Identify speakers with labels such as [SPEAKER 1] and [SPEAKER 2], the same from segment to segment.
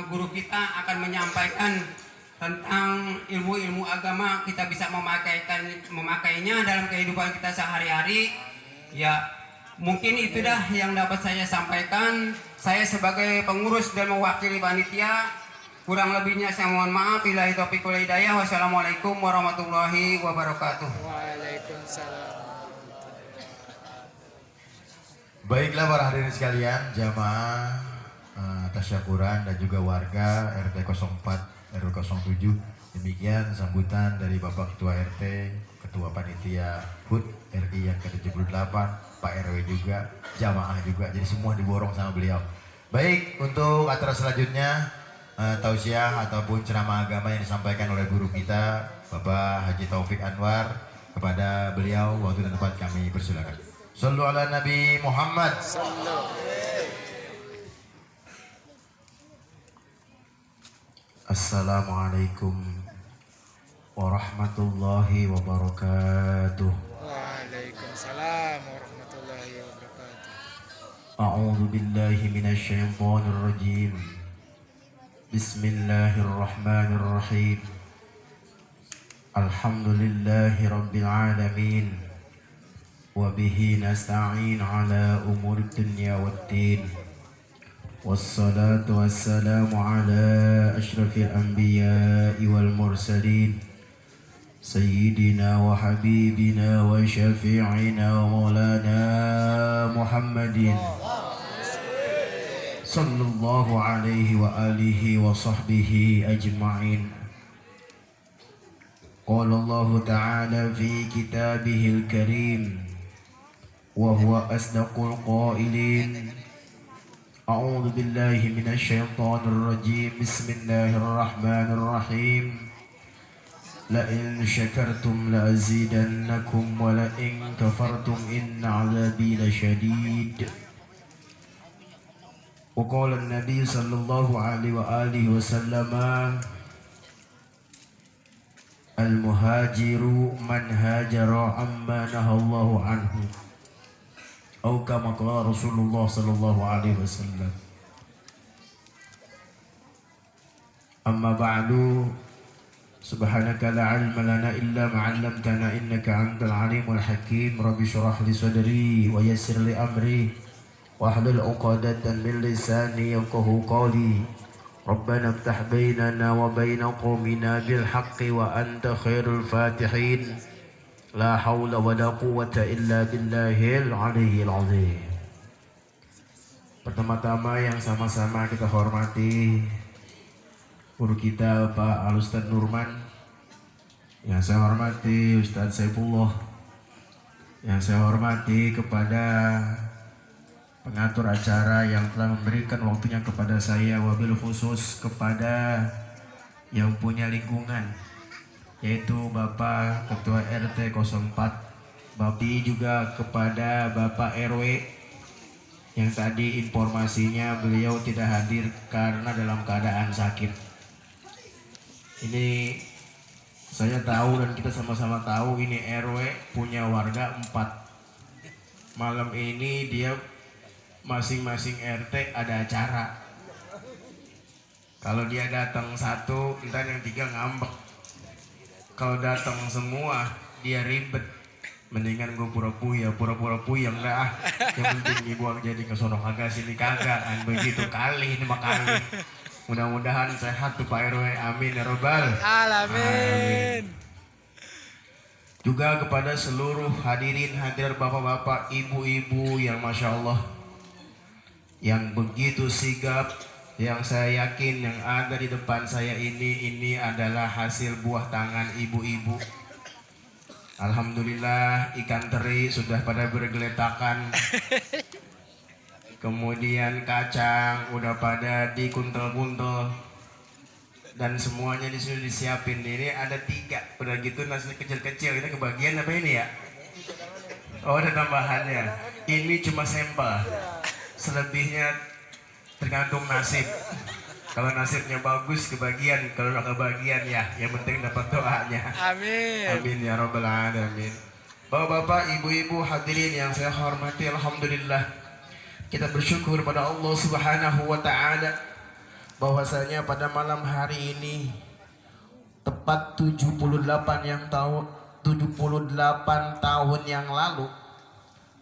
[SPEAKER 1] guru kita akan menyampaikan tentang ilmu-ilmu agama, kita bisa memakainya dalam kehidupan kita sehari-hari. Ya, mungkin itu dah yang dapat saya sampaikan. Saya sebagai pengurus dan mewakili panitia, kurang lebihnya saya mohon maaf. Billahi taufiq wal hidayah. Wassalamualaikum warahmatullahi wabarakatuh.
[SPEAKER 2] Waalaikumsalam.
[SPEAKER 3] Baiklah para hadirin sekalian, jamaah tasyakuran dan juga warga RT 04 RW 07. Demikian sambutan dari Bapak Ketua RT, Ketua Panitia HUT RI yang ke-78, Pak RW juga, jamaah juga. Jadi semua diborong sama beliau. Baik, untuk acara selanjutnya tausiah ataupun ceramah agama yang disampaikan oleh guru kita Bapak Haji Taufik Anwar. Kepada beliau waktu dan tempat kami persilakan. Sallu ala Nabi Muhammad. Assalamualaikum warahmatullahi wabarakatuh.
[SPEAKER 2] Waalaikumsalam warahmatullahi wabarakatuh.
[SPEAKER 3] A'udzu billahi minasy syaithanir rajim. Bismillahirrahmanirrahim. Alhamdulillahi rabbil alamin. Wa bihi nasta'in ala umuri dunya waddin. Wassalatu wassalamu ala asyrafil anbiya'i wal mursalin Sayyidina wa habibina wa syafi'ina wa maulana Muhammadin sallallahu alaihi wa alihi wa sahbihi ajma'in. Qala Allah ta'ala fi kitabihil karim wa huwa asdaqul qailin. A'udzu billahi minasy syaithanir rajim. Bismillahirrahmanirrahim. La in syakartum la azidannakum wa la in kafartum inna 'adzabi lasyadid. Wa qala an-nabiy sallallahu alaihi wa alihi wasallam al-muhajiru man hajara amma nahallahu anhu. Atau kama qala Rasulullah sallallahu alaihi wasallam. Amma ba'du, subhanaka la ilma lana illa ma 'allamtana innaka antal alimul hakim. Rabbi shrah li sadri wa yassir li amri wahlul 'uqdatan min lisani yafqahu qawli. Rabbana iftah bainana wa baina qaumina bil haqqi wa anta khairul fatihin. La haula wa la quwwata illa billahil aliyyil azim. Pertama-tama yang sama-sama kita hormati guru kita Pak Al-Ustaz Nurman, yang saya hormati Ustaz Saifullah, yang saya hormati kepada pengatur acara yang telah memberikan waktunya kepada saya, wabil khusus kepada yang punya lingkungan, yaitu Bapak Ketua RT 04, Bapak juga kepada Bapak RW yang tadi informasinya beliau tidak hadir karena dalam keadaan sakit. Ini saya tahu dan kita sama-sama tahu ini RW punya warga 4. Malam ini dia masing-masing RT ada acara. Kalau dia datang satu, entar yang 3 ngambek. Kalau datang semua dia ribet. Mendingan gue pura-pura puyeng dah. Yang penting ibu jadi kesono kagak sini kagak kan begitu kali ini mah kali. Mudah-mudahan sehat tuh Pak RW, amin ya robbal
[SPEAKER 2] Alamin.
[SPEAKER 3] Juga kepada seluruh hadirin hadir bapak-bapak, ibu-ibu yang masya Allah, yang begitu sigap, yang saya yakin yang ada di depan saya ini adalah hasil buah tangan ibu-ibu. Alhamdulillah ikan teri sudah pada bergeletakan. Kemudian kacang udah pada dikuntel-kuntel. Dan semuanya sudah disiapin. Ini ada 3. Udah gitu nasi kecil-kecil. Ini kebagian apa ini ya? Oh ada tambahannya. Ini cuma sampel. Selebihnya tergantung nasib. Kalau nasibnya bagus kebagian, kalau nggak kebagian ya, yang penting dapat doanya.
[SPEAKER 2] Amin.
[SPEAKER 3] Amin ya robbal alamin. Bapak-bapak, ibu-ibu hadirin yang saya hormati, alhamdulillah kita bersyukur pada Allah Subhanahu wa taala bahwasanya pada malam hari ini tepat 78 tahun yang lalu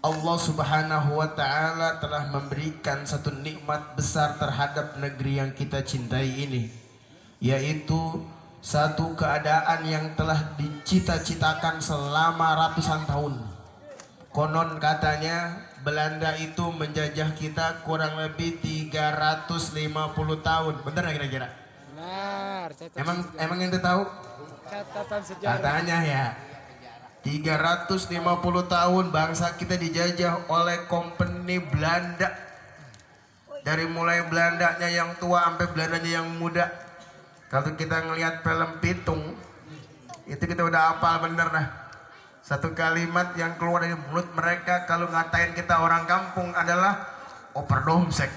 [SPEAKER 3] Allah Subhanahu wa taala telah memberikan satu nikmat besar terhadap negeri yang kita cintai ini, yaitu satu keadaan yang telah dicita-citakan selama ratusan tahun. Konon katanya Belanda itu menjajah kita kurang lebih 350 tahun. Bener nggak kira-kira?
[SPEAKER 2] Benar.
[SPEAKER 3] Emang ente tahu?
[SPEAKER 2] Catatan sejarah.
[SPEAKER 3] Katanya ya 350 tahun bangsa kita dijajah oleh company Belanda. Dari mulai Belandanya yang tua sampai Belandanya yang muda. Kalau kita ngelihat film Pitung, itu kita udah hafal bener dah. Satu kalimat yang keluar dari mulut mereka kalau ngatain kita orang kampung adalah operdomsek.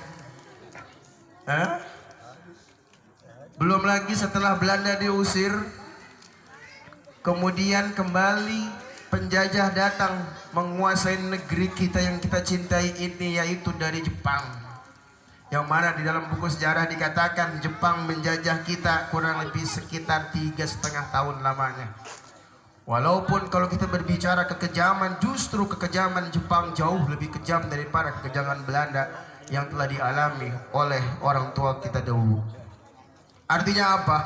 [SPEAKER 3] Belum lagi setelah Belanda diusir, kemudian kembali penjajah datang menguasai negeri kita yang kita cintai ini, yaitu dari Jepang. Yang mana di dalam buku sejarah dikatakan Jepang menjajah kita kurang lebih sekitar 3,5 tahun lamanya. Walaupun kalau kita berbicara kekejaman, justru kekejaman Jepang jauh lebih kejam daripada kekejaman Belanda yang telah dialami oleh orang tua kita dahulu. Artinya apa?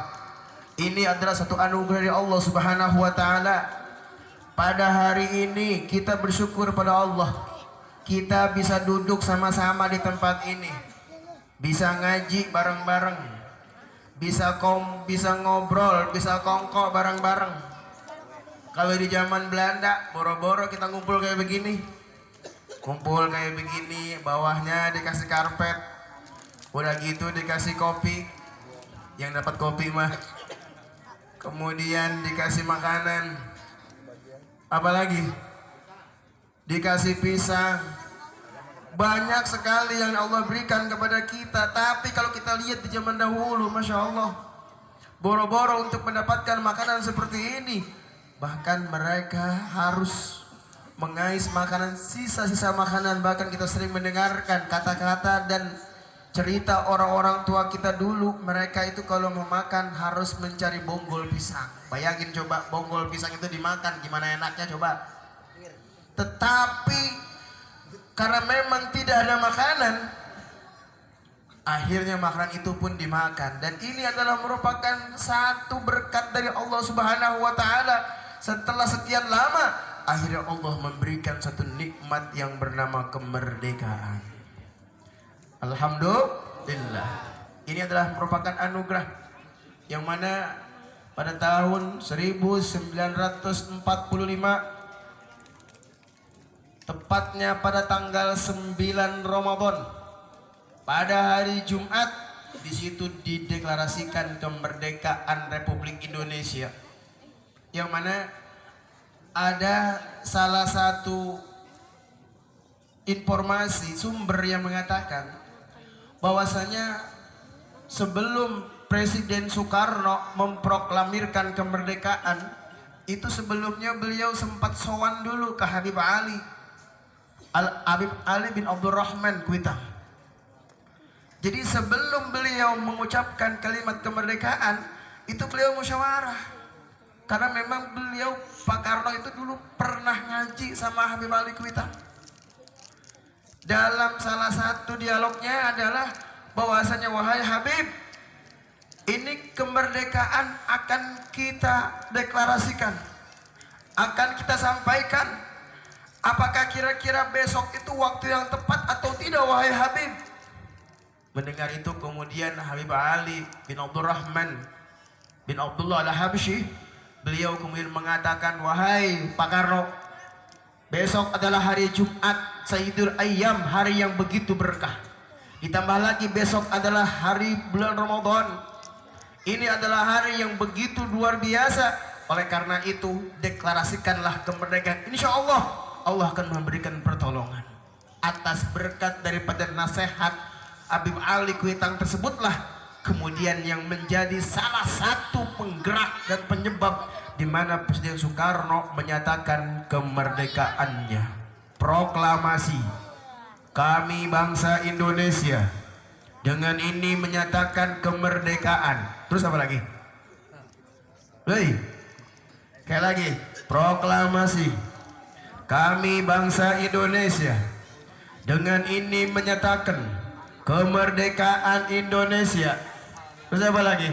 [SPEAKER 3] Ini adalah satu anugerah dari Allah Subhanahu wa taala. Pada hari ini kita bersyukur pada Allah. Kita bisa duduk sama-sama di tempat ini. Bisa ngaji bareng-bareng. Bisa ngobrol, bisa kongko bareng-bareng. Kalau di zaman Belanda, boro-boro kita ngumpul kayak begini. Kumpul kayak begini, bawahnya dikasih karpet. Udah gitu dikasih kopi. Yang dapat kopi mah. Kemudian dikasih makanan. Apalagi? Dikasih pisang. Banyak sekali yang Allah berikan kepada kita. Tapi kalau kita lihat di zaman dahulu, Masya Allah, boro-boro untuk mendapatkan makanan seperti ini. Bahkan mereka harus mengais makanan, sisa-sisa makanan. Bahkan kita sering mendengarkan kata-kata dan cerita orang-orang tua kita dulu. Mereka itu kalau mau makan harus mencari bonggol pisang. Bayangin coba, bonggol pisang itu dimakan, gimana enaknya coba. Tetapi karena memang tidak ada makanan, akhirnya makanan itu pun dimakan. Dan ini adalah merupakan satu berkat dari Allah Subhanahu wa taala. Setelah sekian lama, akhirnya Allah memberikan satu nikmat yang bernama kemerdekaan. Alhamdulillah. Ini adalah merupakan anugerah yang mana pada tahun 1945, tepatnya pada tanggal 9 Ramadan, pada hari Jumat, di situ dideklarasikan kemerdekaan Republik Indonesia. Yang mana ada salah satu informasi sumber yang mengatakan bahwasanya sebelum Presiden Soekarno memproklamirkan kemerdekaan, itu sebelumnya beliau sempat sowan dulu ke Habib Ali bin Abdurrahman Kuitang. Jadi sebelum beliau mengucapkan kalimat kemerdekaan, itu beliau musyawarah. Karena memang beliau, Pak Karno itu dulu pernah ngaji sama Habib Ali Kuitang. Dalam salah satu dialognya adalah bahwasanya, wahai Habib, ini kemerdekaan akan kita deklarasikan, akan kita sampaikan. Apakah kira-kira besok itu waktu yang tepat atau tidak, wahai Habib? Mendengar itu kemudian Habib Ali bin Abdurrahman bin Abdullah al-Habsyi, beliau kemudian mengatakan, wahai Pak Karno, besok adalah hari Jumat, Sayyidul Ayyam, hari yang begitu berkah. Ditambah lagi besok adalah hari bulan Ramadan. Ini adalah hari yang begitu luar biasa. Oleh karena itu, deklarasikanlah kemerdekaan. Insya Allah, Allah akan memberikan pertolongan. Atas berkat daripada nasihat Habib Ali Kuitang tersebutlah kemudian yang menjadi salah satu penggerak dan penyebab di mana Presiden Soekarno menyatakan kemerdekaannya. Proklamasi, kami bangsa Indonesia dengan ini menyatakan kemerdekaan. Terus apa lagi? Hei, kayak lagi proklamasi kami bangsa Indonesia dengan ini menyatakan kemerdekaan Indonesia. Terus apa lagi?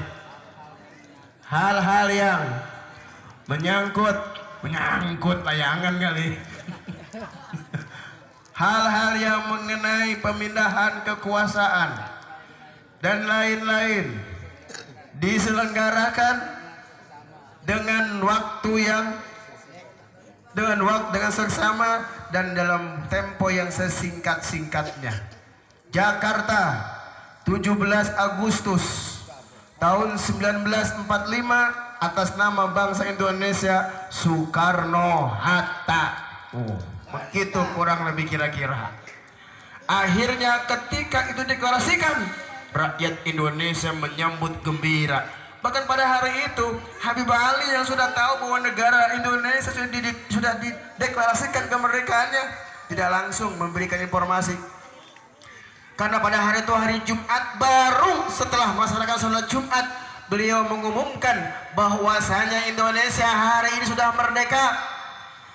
[SPEAKER 3] Hal-hal yang menyangkut layangan kali. Hal-hal yang mengenai pemindahan kekuasaan dan lain-lain diselenggarakan dengan waktu yang dengan seksama dan dalam tempo yang sesingkat-singkatnya. Jakarta, 17 Agustus tahun 1945, atas nama bangsa Indonesia, Soekarno-Hatta. Begitu kurang lebih kira-kira. Akhirnya ketika itu diklarasikan, rakyat Indonesia menyambut gembira. Bahkan pada hari itu Habib Ali yang sudah tahu bahwa negara Indonesia sudah dideklarasikan kemerdekaannya, tidak langsung memberikan informasi. Karena pada hari itu hari Jumat, baru setelah masyarakat sholat Jumat, beliau mengumumkan bahwasanya Indonesia hari ini sudah merdeka.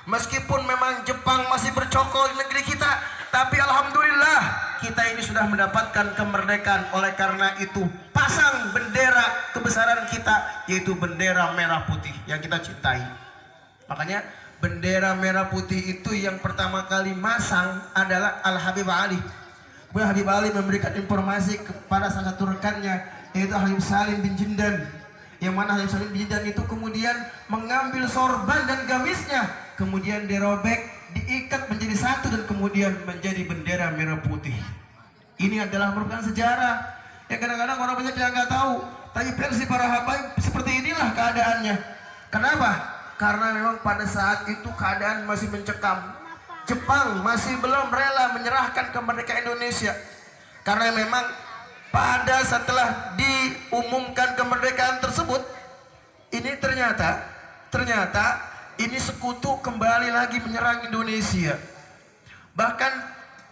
[SPEAKER 3] Meskipun memang Jepang masih bercokol di negeri kita, tapi alhamdulillah kita ini sudah mendapatkan kemerdekaan. Oleh karena itu pasang bendera kebesaran kita, yaitu bendera merah putih yang kita cintai. Makanya bendera merah putih itu yang pertama kali masang adalah Al Habib Ali. Kemudian Habib Ali memberikan informasi kepada salah satu rekannya, yaitu Habib Salim bin Jindan. Yang mana Habib Salim bin Jindan itu kemudian mengambil sorban dan gamisnya, kemudian dirobek, diikat menjadi satu dan kemudian menjadi bendera merah putih. Ini adalah merupakan sejarah yang kadang-kadang orang banyak yang nggak tahu. Tapi versi para habaib seperti inilah keadaannya. Kenapa? Karena memang pada saat itu keadaan masih mencekam. Jepang masih belum rela menyerahkan kemerdekaan Indonesia. Karena memang pada setelah diumumkan kemerdekaan tersebut, ini ternyata ini sekutu kembali lagi menyerang Indonesia. Bahkan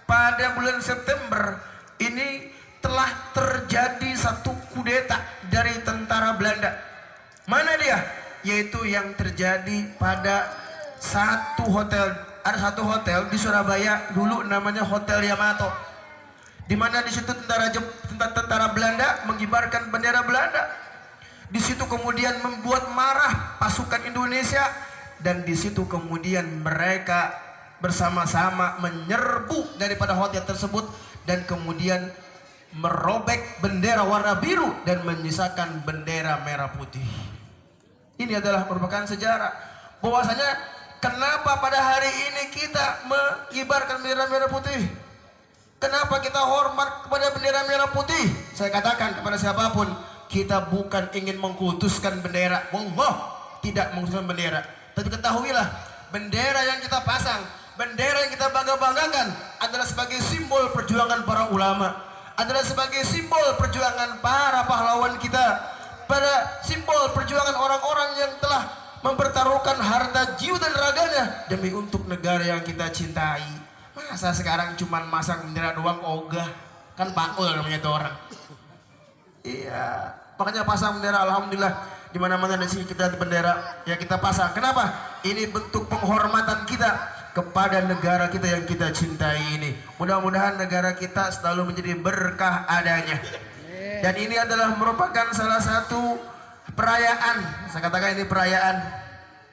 [SPEAKER 3] pada bulan September ini telah terjadi satu kudeta dari tentara Belanda. Mana dia? Yaitu yang terjadi pada satu hotel. Ada satu hotel di Surabaya dulu namanya Hotel Yamato, di mana di situ tentara Belanda mengibarkan bendera Belanda. Di situ kemudian membuat marah pasukan Indonesia, dan di situ kemudian mereka bersama-sama menyerbu daripada hotel tersebut dan kemudian merobek bendera warna biru dan menyisakan bendera merah putih. Ini adalah merupakan sejarah bahwasanya kenapa pada hari ini kita mengibarkan bendera merah putih. Kenapa kita hormat kepada bendera merah putih? Saya katakan kepada siapapun, kita bukan ingin mengkultuskan bendera. Allah tidak mengkultuskan bendera. Tapi ketahuilah, bendera yang kita pasang, bendera yang kita bangga-banggakan adalah sebagai simbol perjuangan para ulama, adalah sebagai simbol perjuangan para pahlawan kita, pada simbol perjuangan orang-orang yang telah mempertaruhkan harta jiwa dan raganya demi untuk negara yang kita cintai. Masa sekarang cuman masang bendera doang ogah? Kan pakul namanya itu orang. Iya, makanya pasang bendera, alhamdulillah di mana-mana di sini kita bendera ya kita pasang. Kenapa? Ini bentuk penghormatan kita kepada negara kita yang kita cintai ini. Mudah-mudahan negara kita selalu menjadi berkah adanya. Dan ini adalah merupakan salah satu perayaan, saya katakan ini perayaan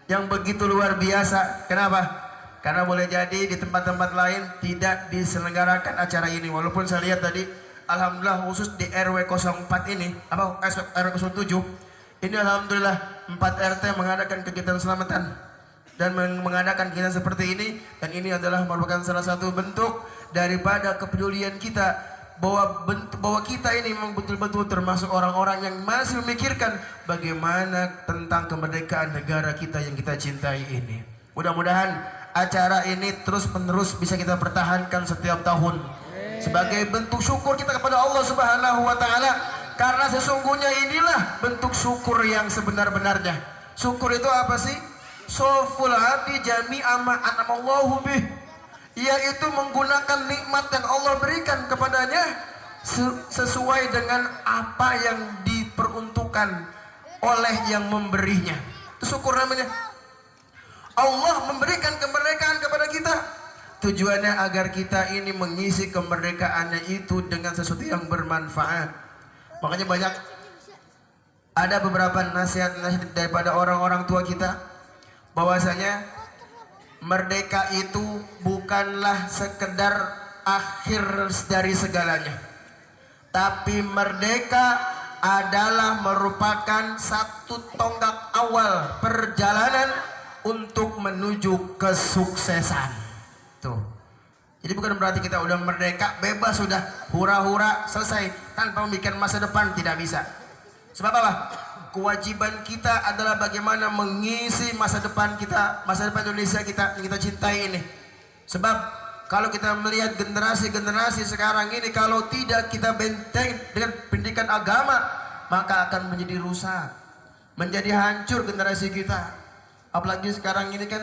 [SPEAKER 3] yang begitu luar biasa. Kenapa? Karena boleh jadi di tempat-tempat lain tidak diselenggarakan acara ini. Walaupun saya lihat tadi, alhamdulillah khusus di RW 04 ini, RW 07, ini alhamdulillah 4 RT mengadakan kegiatan selamatan dan mengadakan kegiatan seperti ini. Dan ini adalah merupakan salah satu bentuk daripada kepedulian kita, bahwa kita ini memang betul-betul termasuk orang-orang yang masih memikirkan bagaimana tentang kemerdekaan negara kita yang kita cintai ini. Mudah-mudahan acara ini terus-menerus bisa kita pertahankan setiap tahun sebagai bentuk syukur kita kepada Allah Subhanahu wa taala, karena sesungguhnya inilah bentuk syukur yang sebenar-benarnya. Syukur itu apa sih? Soful abdi jami'a ma an'amallahu bih, yaitu menggunakan nikmat yang Allah berikan kepadanya sesuai dengan apa yang diperuntukkan oleh yang memberinya. Itu syukur namanya. Allah memberikan kemerdekaan kepada kita. Tujuannya agar kita ini mengisi kemerdekaannya itu dengan sesuatu yang bermanfaat. Makanya banyak ada beberapa nasihat-nasihat daripada orang-orang tua kita, bahwasanya merdeka itu bukanlah sekedar akhir dari segalanya, tapi merdeka adalah merupakan satu tonggak awal perjalanan untuk menuju kesuksesan. Tuh. Jadi bukan berarti kita udah merdeka, bebas sudah, hura-hura, selesai tanpa memikirkan masa depan, tidak bisa. Sebab apa? Kewajiban kita adalah bagaimana mengisi masa depan kita, masa depan Indonesia kita yang kita cintai ini. Sebab kalau kita melihat generasi-generasi sekarang ini, kalau tidak kita benteng dengan pendidikan agama, maka akan menjadi rusak, menjadi hancur generasi kita. Apalagi sekarang ini kan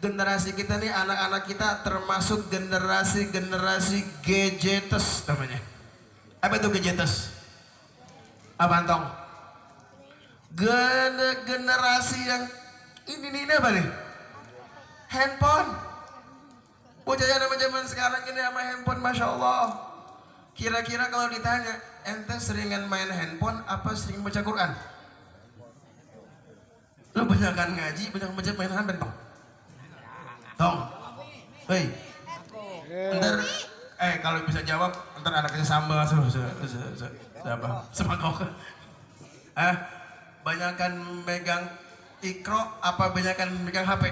[SPEAKER 3] generasi kita nih, anak-anak kita termasuk generasi gadgetes namanya. Apa itu gadgetes? Apa Antong? Generasi yang ini apa nih? Handphone. Bocah zaman sekarang ini sama handphone, masya Allah. Kira-kira kalau ditanya, ente seringan main handphone apa sering baca Quran? Lu banyakan ngaji, banyak baca main handphone Tong. Tong, hei, ntar, kalau bisa jawab, ntar anaknya sambal, semangkok. Banyakan megang Iqra apa banyakan megang HP?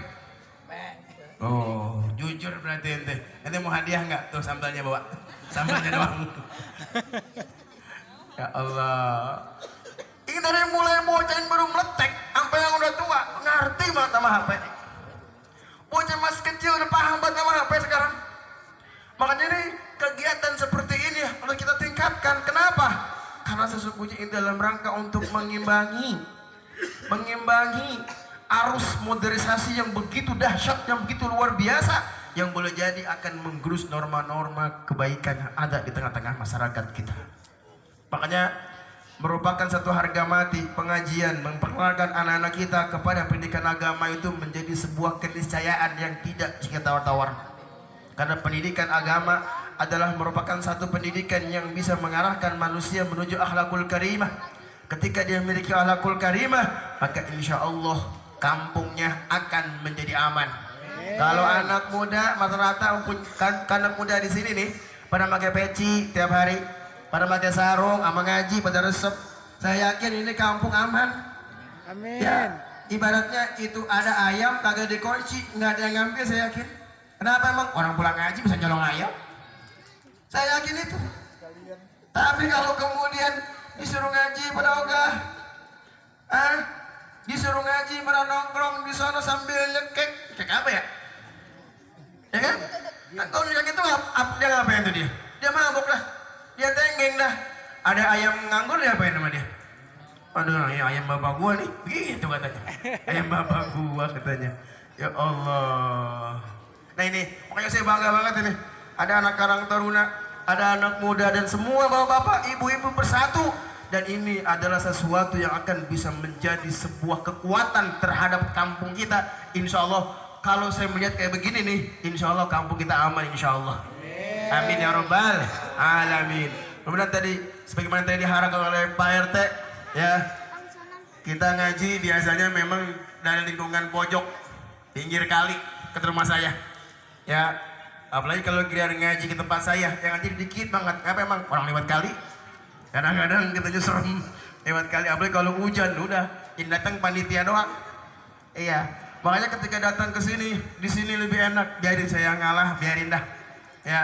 [SPEAKER 3] Oh, jujur berarti ente mau hadiah nggak? Tuh sambalnya bawa, sambalnya doang. Ya Allah, ini dari mulai bocah yang baru meletek, sampai yang udah tua, ngerti banget sama HP. Bocah masih kecil udah paham banget sama HP sekarang. Makanya ini kegiatan seperti ini harus kita tingkatkan. Kenapa? Karena sesungguhnya ini dalam rangka untuk mengimbangi arus modernisasi yang begitu dahsyat, yang begitu luar biasa, yang boleh jadi akan menggerus norma-norma kebaikan yang ada di tengah-tengah masyarakat kita. Makanya merupakan satu harga mati pengajian memperkenalkan anak-anak kita kepada pendidikan agama itu menjadi sebuah keniscayaan yang tidak kita tawar-tawar. Karena pendidikan agama adalah merupakan satu pendidikan yang bisa mengarahkan manusia menuju akhlakul karimah. Ketika dia memiliki akhlakul karimah, maka insya Allah kampungnya akan menjadi aman. Kalau anak muda, rata-rata anak muda di sini nih pada pakai peci tiap hari, pada pakai sarung, sama ngaji, pada resep. Saya yakin ini kampung aman.
[SPEAKER 2] Amin.
[SPEAKER 3] Ya, ibaratnya itu ada ayam kagak dikunci, nggak ada yang ngambil, saya yakin. Kenapa emang? Orang pulang ngaji bisa nyolong ayam. Saya yakin itu. Tapi kalau kemudian disuruh ngaji pada ogah, disuruh ngaji pada nongkrong di sana sambil nyekek, kek apa ya? Ya kan? Kan kalau yang itu dia ngapain tuh dia? Dia mabuk lah. Dia tenggeng dah. Ada ayam nganggur, dia apain sama dia? Aduh, ayam bapak gua nih. Begitu katanya. Ayam bapak gua katanya. Ya Allah. Nah ini, pokoknya saya bangga banget ini. Ada anak karang taruna, ada anak muda, dan semua bapak-bapak, ibu-ibu bersatu. Dan ini adalah sesuatu yang akan bisa menjadi sebuah kekuatan terhadap kampung kita. Insya Allah, kalau saya melihat kayak begini nih, insya Allah kampung kita aman, insya Allah. Amin ya Rabbal Alamin. Kemudian tadi, sebagaimana tadi diharapkan oleh Pak RT, ya, kita ngaji biasanya memang dari lingkungan pojok, pinggir kali, ke rumah saya. Ya, apalagi kalau kira ngaji ke tempat saya, yang ngaji dikit banget. Apa emang orang lewat kali? Kadang-kadang kita serem lewat kali. Apalagi kalau hujan, udah ini datang panitia doang. Iya, makanya ketika datang ke sini, di sini lebih enak. Biarin saya ngalah, biarin dah. Ya.